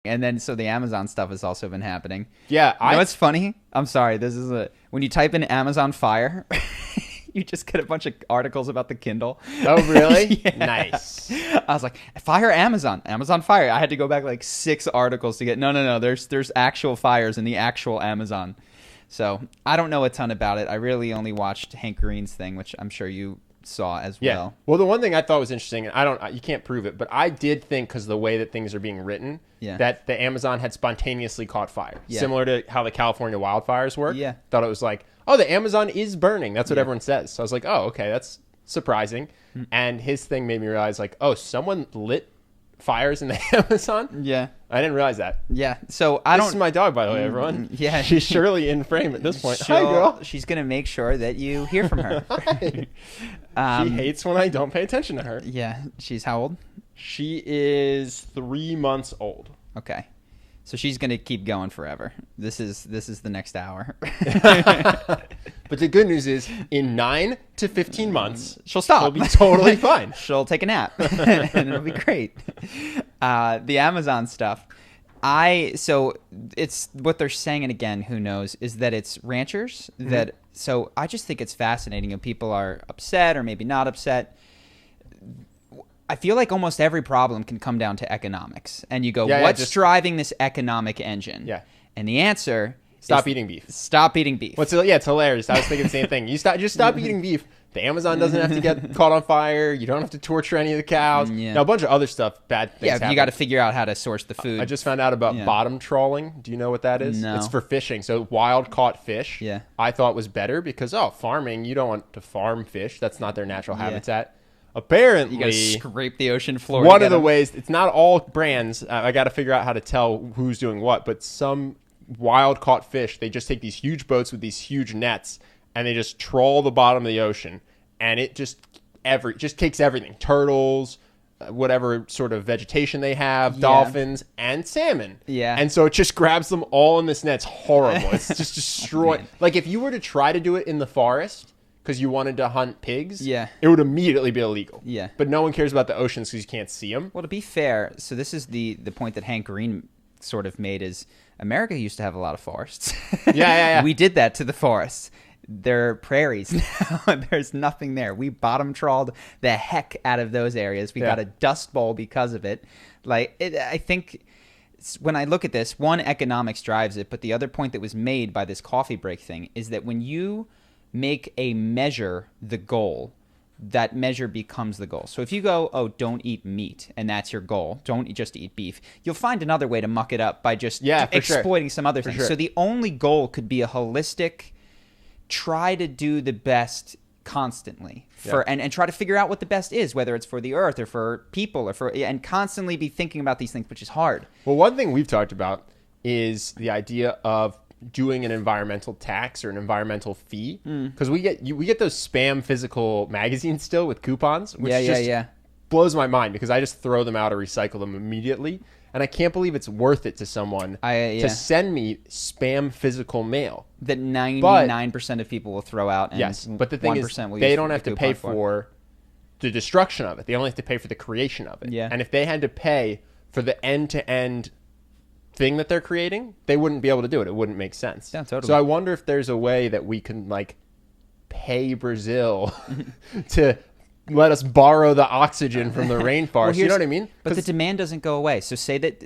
And then so the Amazon stuff has also been happening. Yeah. You know what's funny? I'm sorry. This is when you type in Amazon Fire, you just get a bunch of articles about the Kindle. Oh, really? Yeah. Nice. I was like, Fire Amazon Fire. I had to go back like 6 articles to get. No. There's actual fires in the actual Amazon. So I don't know a ton about it. I really only watched Hank Green's thing, which I'm sure you saw as well. Well, the one thing I thought was interesting, and you can't prove it, but I did think, because of the way that things are being written, that the Amazon had spontaneously caught fire, similar to how the California wildfires work. Yeah. Thought it was like, oh, the Amazon is burning. That's what everyone says. So I was like, oh, okay, that's surprising. And his thing made me realize, like, oh, someone lit fires in the Amazon? Yeah. I didn't realize that. Yeah. So This is my dog, by the way, everyone. Yeah. She's surely in frame at this point. Hi, girl. She's going to make sure that you hear from her. She hates when I don't pay attention to her. Yeah. She's how old? She is 3 months old. Okay. So she's going to keep going forever. This is the next hour. But the good news is, in 9 to 15 months, she'll stop. She'll be totally fine. She'll take a nap, and it'll be great. The Amazon stuff. So it's what they're saying, and again, who knows, is that it's ranchers that. So I just think it's fascinating, and people are upset or maybe not upset. I feel like almost every problem can come down to economics, and you go, what's driving this economic engine? Yeah. And the answer. Stop eating beef. Stop eating beef. It's hilarious. I was thinking the same thing. Just stop eating beef. The Amazon doesn't have to get caught on fire. You don't have to torture any of the cows. Yeah. Now, a bunch of other stuff, bad things happen. You got to figure out how to source the food. I just found out about bottom trawling. Do you know what that is? No. It's for fishing. So wild caught fish, I thought was better because, farming, you don't want to farm fish. That's not their natural habitat. Apparently, you got to scrape the ocean floor. One of the ways, it's not all brands. I got to figure out how to tell who's doing what, but some wild caught fish, they just take these huge boats with these huge nets and they just trawl the bottom of the ocean, and it just takes everything: turtles, whatever sort of vegetation they have, dolphins, and salmon. Yeah. And so it just grabs them all in this net. It's horrible. It's just destroyed. Like if you were to try to do it in the forest because you wanted to hunt pigs, it would immediately be illegal. Yeah. But no one cares about the oceans because you can't see them. Well, to be fair, so this is the point that Hank Green sort of made is America used to have a lot of forests. Yeah. We did that to the forests. They're prairies now. There's nothing there. We bottom trawled the heck out of those areas. We got a dust bowl because of it. I think when I look at this, one, economics drives it, but the other point that was made by this coffee break thing is that when you make a measure the goal, that measure becomes the goal. So if you go, don't eat meat, and that's your goal, don't just eat beef, you'll find another way to muck it up by just exploiting some other things. So the only goal could be a holistic, try to do the best constantly and try to figure out what the best is, whether it's for the earth or for people and constantly be thinking about these things, which is hard. Well, one thing we've talked about is the idea of doing an environmental tax or an environmental fee, because we get those spam physical magazines still with coupons, which blows my mind because I just throw them out or recycle them immediately, and I can't believe it's worth it to someone to send me spam physical mail that 99% of people will throw out. And but the thing is, they don't have to pay for the destruction of it. They only have to pay for the creation of it. And if they had to pay for the end-to-end thing that they're creating, they wouldn't be able to do it. It wouldn't make sense. Yeah, totally. So I wonder if there's a way that we can pay Brazil to let us borrow the oxygen from the rainforest. You know what I mean? But the demand doesn't go away. So say that,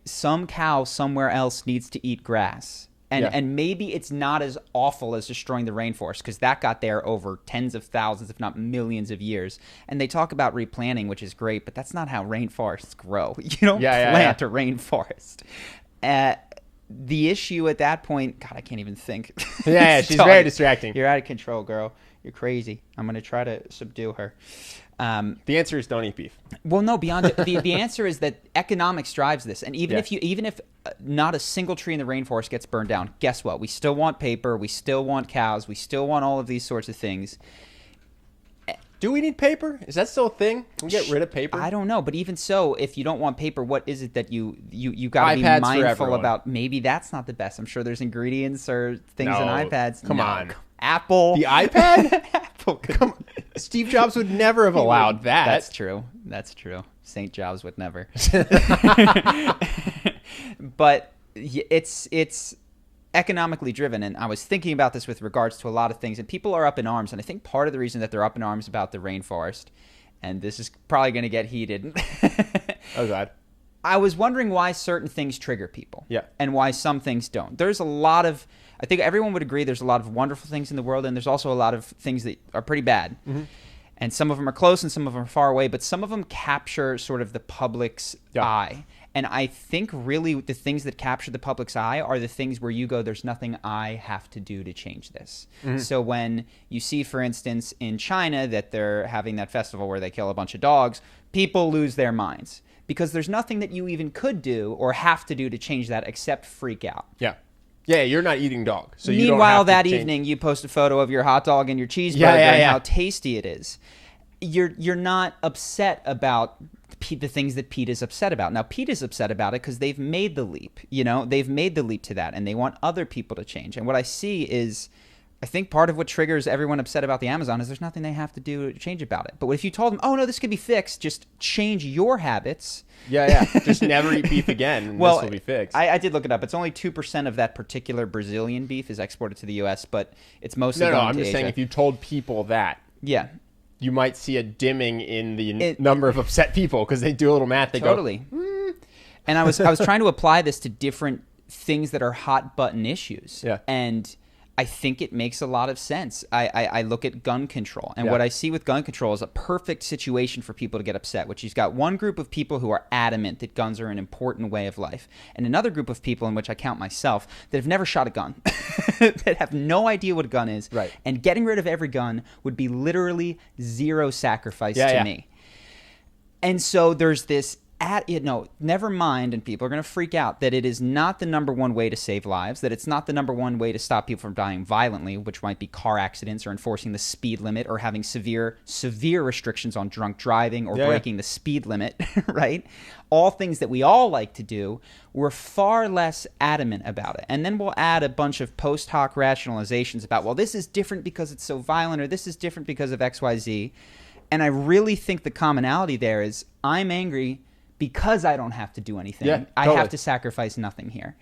some cow somewhere else needs to eat grass. And maybe it's not as awful as destroying the rainforest, because that got there over tens of thousands, if not millions of years. And they talk about replanting, which is great, but that's not how rainforests grow. You don't plant a rainforest. The issue at that point, God, I can't even think. She's very distracting. You're out of control, girl. You're crazy. I'm going to try to subdue her. The answer is don't eat beef. Well, no, beyond it, the answer is that economics drives this. And even if not a single tree in the rainforest gets burned down, guess what? We still want paper. We still want cows. We still want all of these sorts of things. Do we need paper? Is that still a thing? Can we get rid of paper? I don't know. But even so, if you don't want paper, what is it that you got to be mindful about? Maybe that's not the best. I'm sure there's ingredients or things in iPads. Come on. Apple. The iPad? Apple. Come on. Steve Jobs would never have allowed that. That's true. St. Jobs would never. but it's economically driven. And I was thinking about this with regards to a lot of things, and people are up in arms. And I think part of the reason that they're up in arms about the rainforest, and this is probably going to get heated. Oh, God. I was wondering why certain things trigger people. Yeah. And why some things don't. There's a lot of, I think everyone would agree there's a lot of wonderful things in the world, and there's also a lot of things that are pretty bad. Mm-hmm. And some of them are close and some of them are far away, but some of them capture sort of the public's eye. And I think really the things that capture the public's eye are the things where you go, there's nothing I have to do to change this. Mm-hmm. So when you see, for instance, in China that they're having that festival where they kill a bunch of dogs, people lose their minds because there's nothing that you even could do or have to do to change that except freak out. Yeah. Yeah, you're not eating dog. So Meanwhile, you don't have that to change. evening, you post a photo of your hot dog and your cheeseburger and how tasty it is. You're not upset about the things that Pete is upset about. Now, Pete is upset about it because they've made the leap. They've made the leap to that, and they want other people to change. And what I see is, I think part of what triggers everyone upset about the Amazon is there's nothing they have to do to change about it. But what if you told them, oh, no, this could be fixed, just change your habits. Yeah. Just never eat beef again, and this will be fixed. I did look it up. It's only 2% of that particular Brazilian beef is exported to the U.S., but it's mostly going to Asia. I'm just saying if you told people that. Yeah. You might see a dimming in the number of upset people because they do a little math. They totally. go, And I was trying to apply this to different things that are hot button issues. Yeah. And I think it makes a lot of sense. I look at gun control, and what I see with gun control is a perfect situation for people to get upset, which you've got one group of people who are adamant that guns are an important way of life, and another group of people, in which I count myself, that have never shot a gun, that have no idea what a gun is, right. And getting rid of every gun would be literally zero sacrifice to me. And so there's this never mind, and people are going to freak out, that it is not the number one way to save lives, that it's not the number one way to stop people from dying violently, which might be car accidents or enforcing the speed limit or having severe restrictions on drunk driving or breaking the speed limit, right? All things that we all like to do, we're far less adamant about it. And then we'll add a bunch of post hoc rationalizations about, well, this is different because it's so violent, or this is different because of XYZ. And I really think the commonality there is I'm angry because I don't have to do anything. Yeah, totally. I have to sacrifice nothing here.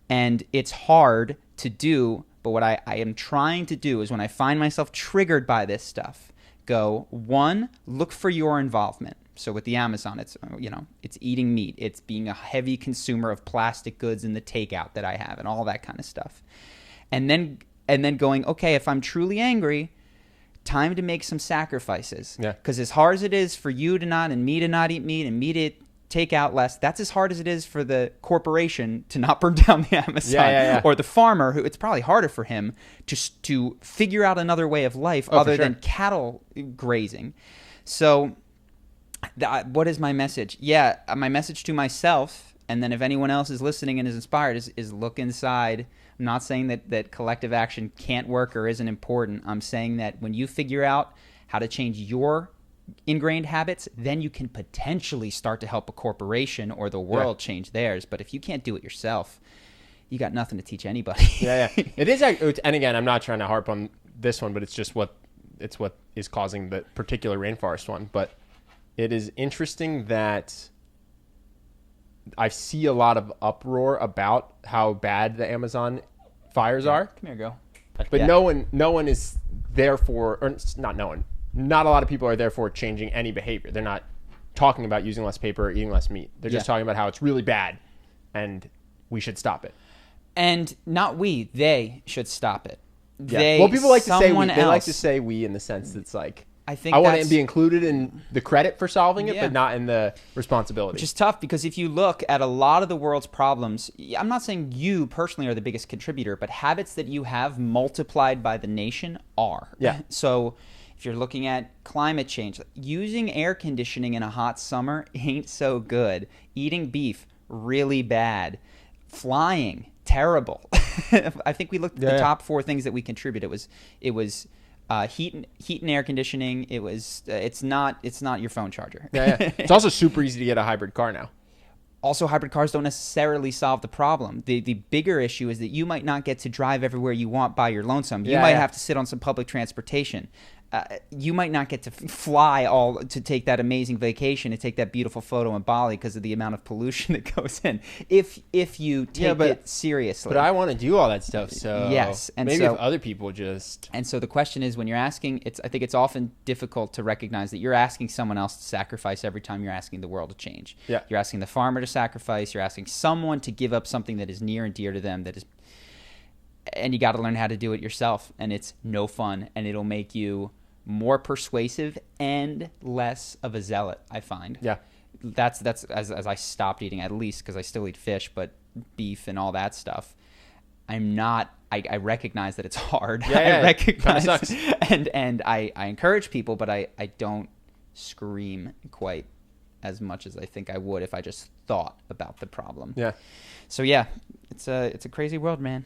And it's hard to do, but what I am trying to do is when I find myself triggered by this stuff, go, one, look for your involvement. So with the Amazon, it's eating meat. It's being a heavy consumer of plastic goods in the takeout that I have and all that kind of stuff. And then going, okay, if I'm truly angry, time to make some sacrifices. Yeah. Because as hard as it is for you to not and me to not eat meat and me to take out less, that's as hard as it is for the corporation to not burn down the Amazon, or the farmer, who it's probably harder for him to figure out another way of life other than cattle grazing. So what is my message? My message to myself, and then if anyone else is listening and is inspired, is look inside. I'm not saying that collective action can't work or isn't important. I'm saying that when you figure out how to change your ingrained habits, then you can potentially start to help a corporation or the world change theirs. But if you can't do it yourself, you got nothing to teach anybody. It is, and again, I'm not trying to harp on this one, but it's just what is causing the particular rainforest one. But it is interesting that I see a lot of uproar about how bad the Amazon fires are. Come here, go. But no one is therefore, or not no one. Not a lot of people are therefore changing any behavior. They're not talking about using less paper or eating less meat. They're just talking about how it's really bad and we should stop it. And not we, they should stop it. Well, people like to say we. They like to say we in the sense that it's like, I want to be included in the credit for solving it, but not in the responsibility. Which is tough because if you look at a lot of the world's problems, I'm not saying you personally are the biggest contributor, but habits that you have multiplied by the nation are. Yeah. So if you're looking at climate change, using air conditioning in a hot summer ain't so good. Eating beef, really bad. Flying, terrible. I think we looked at the top 4 things that we contribute. It was heat and air conditioning. It was it's not your phone charger. It's also super easy to get a hybrid car now. Also, hybrid cars don't necessarily solve the problem. The bigger issue is that you might not get to drive everywhere you want by your lonesome. You might have to sit on some public transportation. you might not get to fly to take that amazing vacation, to take that beautiful photo in Bali because of the amount of pollution that goes in. If you take it seriously. But I want to do all that stuff. So yes, and maybe if other people just. And so the question is, when you're asking, I think it's often difficult to recognize that you're asking someone else to sacrifice every time you're asking the world to change. Yeah. You're asking the farmer to sacrifice. You're asking someone to give up something that is near and dear to them. And you got to learn how to do it yourself. And it's no fun, and it'll make you more persuasive and less of a zealot, I find. Yeah. That's as I stopped eating, at least, because I still eat fish, but beef and all that stuff. I'm not. I recognize that it's hard. Yeah, I recognize, sucks. and I encourage people, but I don't scream quite as much as I think I would if I just thought about the problem. Yeah. So yeah, it's a crazy world, man.